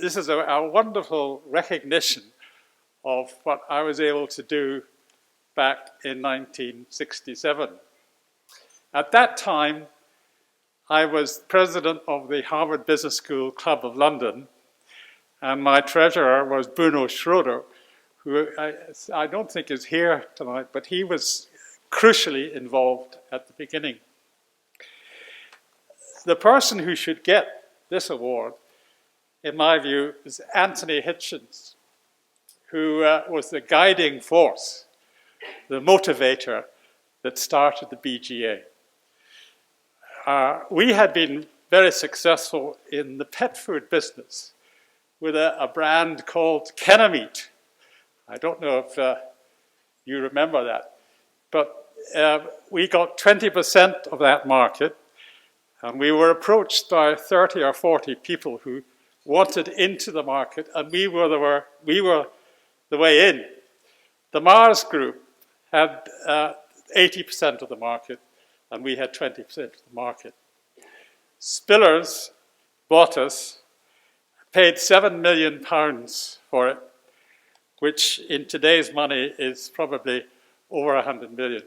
this is a wonderful recognition of what I was able to do back in 1967. At that time, I was president of the Harvard Business School Club of London, and my treasurer was Bruno Schroeder, who I don't think is here tonight, but he was crucially involved at the beginning. The person who should get this award, in my view, is Anthony Hitchens, who was the guiding force, the motivator that started the BGA. We had been very successful in the pet food business with a brand called Kennemeat. I don't know if you remember that, but we got 20% of that market, and we were approached by 30 or 40 people who wanted into the market, and we were the way in. The Mars Group had 80% of the market, and we had 20% of the market. Spillers bought us, paid £7 million for it, which in today's money is probably over 100 million.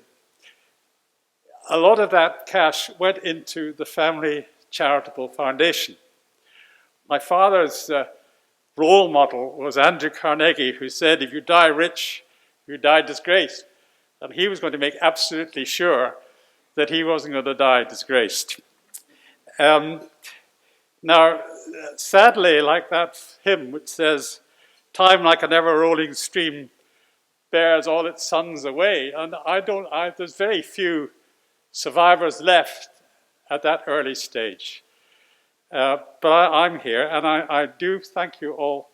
A lot of that cash went into the Family Charitable Foundation. My father's role model was Andrew Carnegie, who said, if you die rich, you die disgraced. And he was going to make absolutely sure that he wasn't going to die disgraced. Now, sadly, like that hymn which says, time like an ever-rolling stream bears all its sons away, and there's very few survivors left at that early stage. But I'm here, and I do thank you all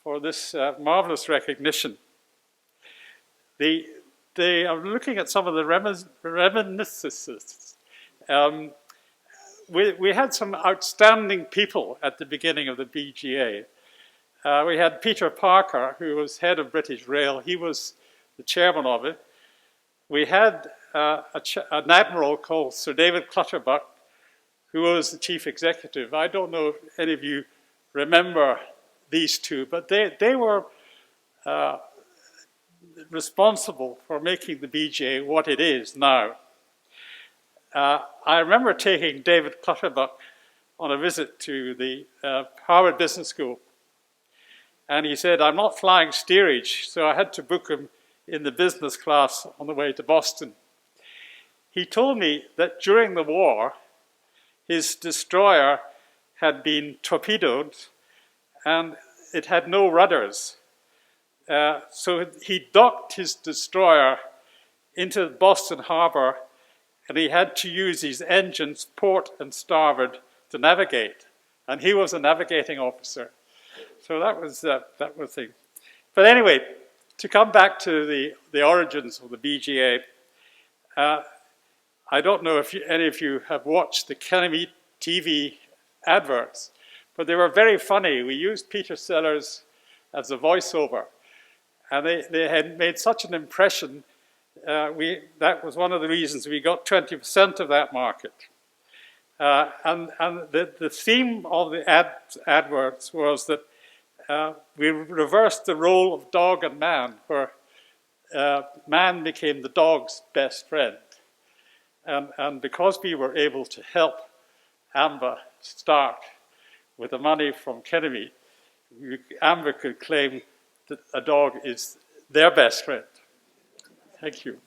for this marvelous recognition. I'm looking at some of the reminiscences. We had some outstanding people at the beginning of the BGA. We had Peter Parker, who was head of British Rail. He was the chairman of it. We had an admiral called Sir David Clutterbuck, who was the chief executive. I don't know if any of you remember these two, but they were responsible for making the BGA what it is now. I remember taking David Clutterbuck on a visit to the Harvard Business School, and he said, I'm not flying steerage, so I had to book him in the business class on the way to Boston. He told me that during the war, his destroyer had been torpedoed and it had no rudders. So he docked his destroyer into Boston Harbor, and he had to use his engines port and starboard to navigate. And he was a navigating officer. So that was the thing. But anyway, to come back to the origins of the BGA, I don't know if any of you have watched the Kennemeat TV adverts, but they were very funny. We used Peter Sellers as a voiceover, and they had made such an impression. That was one of the reasons we got 20% of that market. And the theme of the adverts was that we reversed the role of dog and man, where man became the dog's best friend. And because we were able to help AMBA start with the money from Kennemeat, AMBA could claim that a dog is their best friend. Thank you.